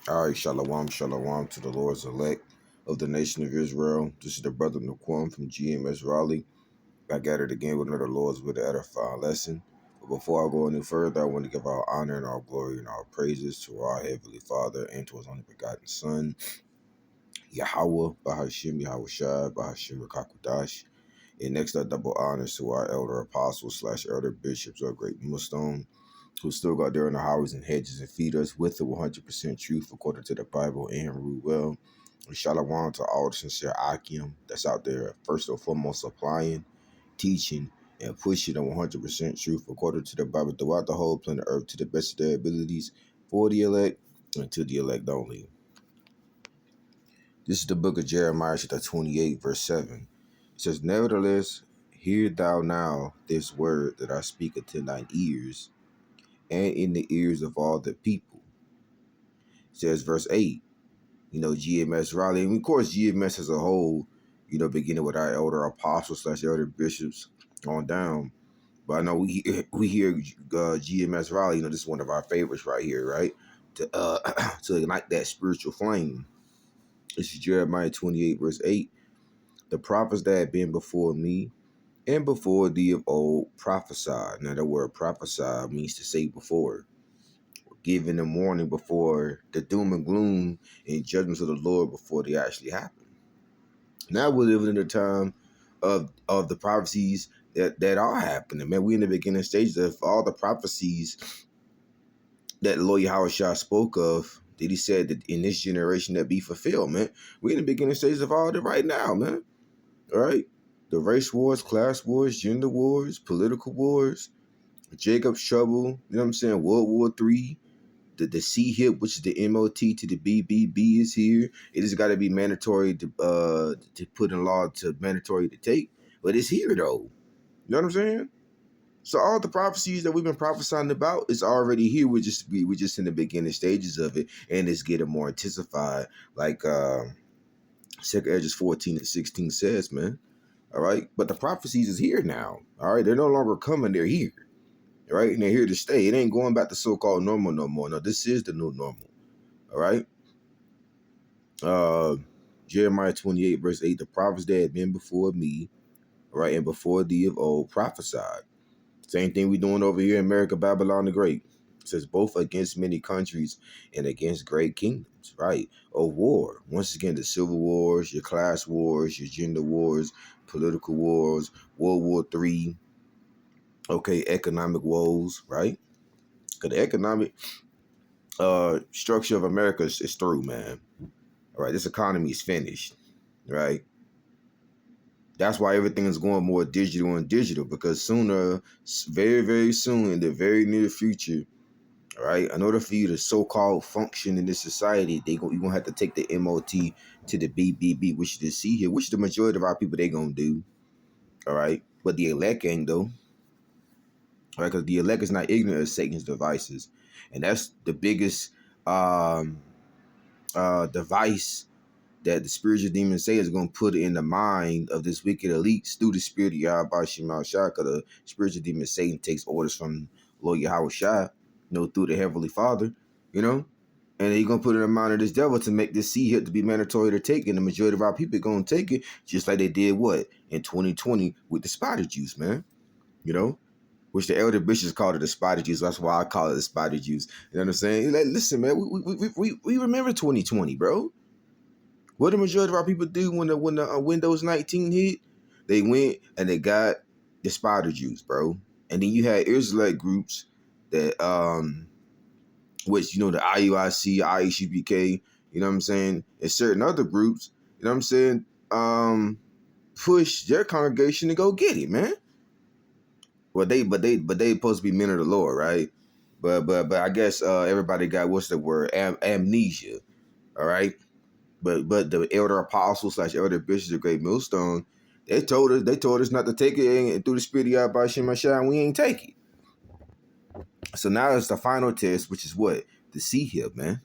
All right, shalom, shalom to the Lord's elect of the nation of Israel. This is the brother Naquan from GMS Raleigh. I gathered again with another Lord's with the edifying lesson. But before I go any further, I want to give our honor and our glory and our praises to our Heavenly Father and to His only begotten Son, Yahweh, Bahashim, Yahweh Shai, Bahashim Rakakwadash. And next, I double honors to our elder apostles / elder bishops of Great Millstone, who still got there in the highways and hedges and feed us with the 100% truth according to the Bible and rule well. And shalom to all the sincere Akim that's out there, first and foremost, applying, teaching, and pushing the 100% truth according to the Bible throughout the whole planet Earth to the best of their abilities for the elect and to the elect only. This is the book of Jeremiah, chapter 28, verse 7. It says, "Nevertheless, hear thou now this word that I speak unto thine ears, and in the ears of all the people." It says verse 8, GMS Raleigh, and of course GMS as a whole, beginning with our elder apostles / elder bishops on down. But I know we hear GMS Raleigh, this is one of our favorites right here, right? To to ignite that spiritual flame. This is Jeremiah 28, verse 8. "The prophets that had been before me and before thee of old prophesied." Now the word prophesy means to say before. Give in the morning before the doom and gloom and judgments of the Lord before they actually happen. Now we're living in a time of the prophecies that are happening. Man, we in the beginning stages of all the prophecies that the Lord Yahweh Shah spoke of, that he said that in this generation that be fulfilled, man. We're in the beginning stages of all that right now, man. All right? The race wars, class wars, gender wars, political wars, Jacob's trouble, World War III. The C hip, which is the MOT to the BBB, is here. It has got to be mandatory to put in law, to mandatory to take, but it's here though. You know what I'm saying? So all the prophecies that we've been prophesying about is already here. We're just in the beginning stages of it, and it's getting more intensified. Like 2 Esdras 14 and 16 says, man. All right, but the prophecies is here now. All right, they're no longer coming; they're here. Right? And they're here to stay. It ain't going back to so-called normal no more. No, this is the new normal. All right? Jeremiah 28, verse 8, "The prophets that had been before me, right, and before thee of old prophesied." Same thing we doing over here in America, Babylon the Great. It says, "Both against many countries and against great kingdoms," right? Of war. Once again, the civil wars, your class wars, your gender wars, political wars, World War III, okay, economic woes, right? Because the economic structure of America is through, man. All right, this economy is finished, right? That's why everything is going more digital and digital, because sooner, very, very soon, in the very near future, all right, in order for you to so-called function in this society, you're going to have to take the MOT to the BBB, which is the C here, which the majority of our people, they going to do, all right? But the elect ain't, though, all right? Because the elect is not ignorant of Satan's devices. And that's the biggest device that the spiritual demons say is going to put in the mind of this wicked elites through the spirit of Yahweh Shema Shah, because the spiritual demon Satan takes orders from Lord Yahweh Shah, through the Heavenly Father, and he's going to put it in the mind of this devil to make this C hit to be mandatory to take, and the majority of our people are going to take it, just like they did in 2020 with the spider juice, man, which the elder bishops called it the spider juice. That's why I call it the spider juice. You know what I'm saying? Like, listen, man, we remember 2020, bro. What the majority of our people do when the Windows 19 hit? They went and they got the spider juice, bro. And then you had Israelite groups that which the IUIC, IHBK, you know what I'm saying, and certain other groups, you know what I'm saying, push their congregation to go get it, man. Well, they supposed to be men of the Lord, right? But I guess everybody got, what's the word, amnesia, all right? But the elder apostles / elder bishops of Great Millstone, they told us not to take it, and through the spirit of Yahweh Shema Shah, we ain't take it. So now it's the final test, which is what? The C here, man.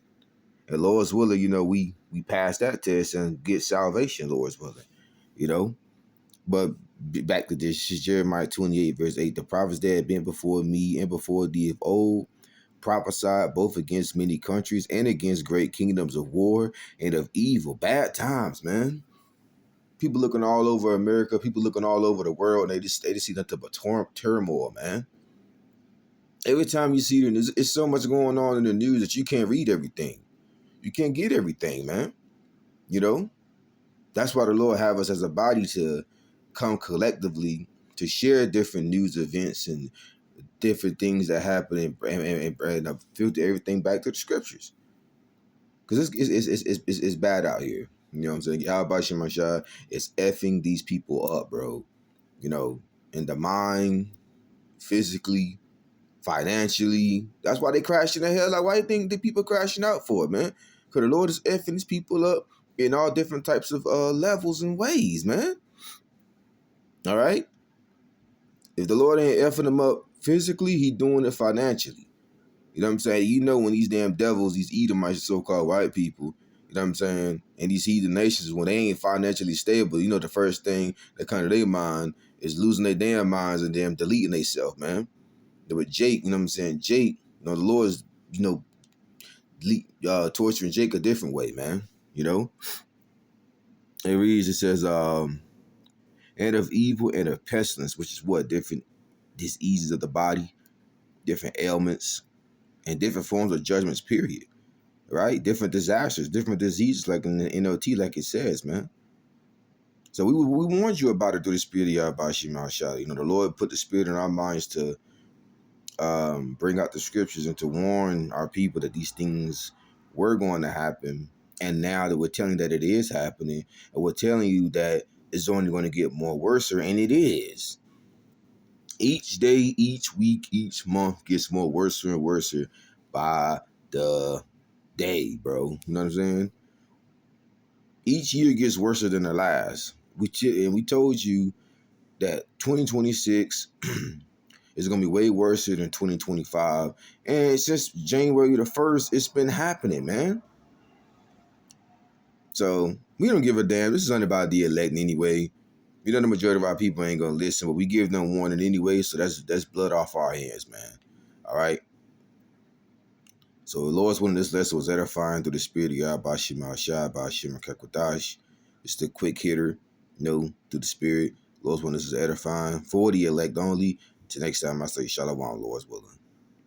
And Lord's willing, we pass that test and get salvation, Lord's willing, But back to this is Jeremiah 28, verse 8. "The prophets that had been before me and before thee of old prophesied both against many countries and against great kingdoms of war and of evil. Bad times, man. People looking all over America, people looking all over the world, and they just see nothing but turmoil, man. Every time you see the news, it's so much going on in the news that you can't read everything. You can't get everything, man. You know? That's why the Lord have us as a body to come collectively to share different news events and different things that happen and filter everything back to the scriptures. Because it's bad out here. You know what I'm saying? Yahweh Shemashah is effing these people up, bro. You know, in the mind, physically, financially. That's why they crashing the hell. Like, why do you think the people crashing out for, man? Because the Lord is effing these people up in all different types of levels and ways, man. All right? If the Lord ain't effing them up physically, he doing it financially. You know what I'm saying? You know when these damn devils, these Edomites, so-called white people, you know what I'm saying, and these heathen nations, when they ain't financially stable, you know the first thing that come to their mind is losing their damn minds and damn deleting themselves, man. With Jake, you know what I'm saying? Jake, you know, the Lord is, you know, torturing Jake a different way, man. You know? It reads, it says, and of evil and of pestilence, which is what? Different diseases of the body, different ailments, and different forms of judgments, period. Right? Different disasters, different diseases, like in the NLT, like it says, man. So we warned you about it through the spirit of Yahweh Shemashah. You know, the Lord put the spirit in our minds to bring out the scriptures and to warn our people that these things were going to happen. And now that we're telling that it is happening, and we're telling you that it's only going to get more worse, and it is. Each day, each week, each month gets more worse and worse by the day, bro. You know what I'm saying? Each year gets worse than the last. We told you that 2026 is going to be way worse than 2025. And since January the 1st, it's been happening, man. So we don't give a damn. This is only about the elect anyway. We know the majority of our people ain't going to listen, but we give them warning anyway, so that's blood off our hands, man. All right? So the Lord's willing, this lesson was edifying through the spirit of Yahweh Shemashah, Ba'ashim Kakwadash. It's the quick hitter, you know, through the spirit. Lord's willing, this is edifying for the elect only. Till next time, I say Shalom, Lord's willing.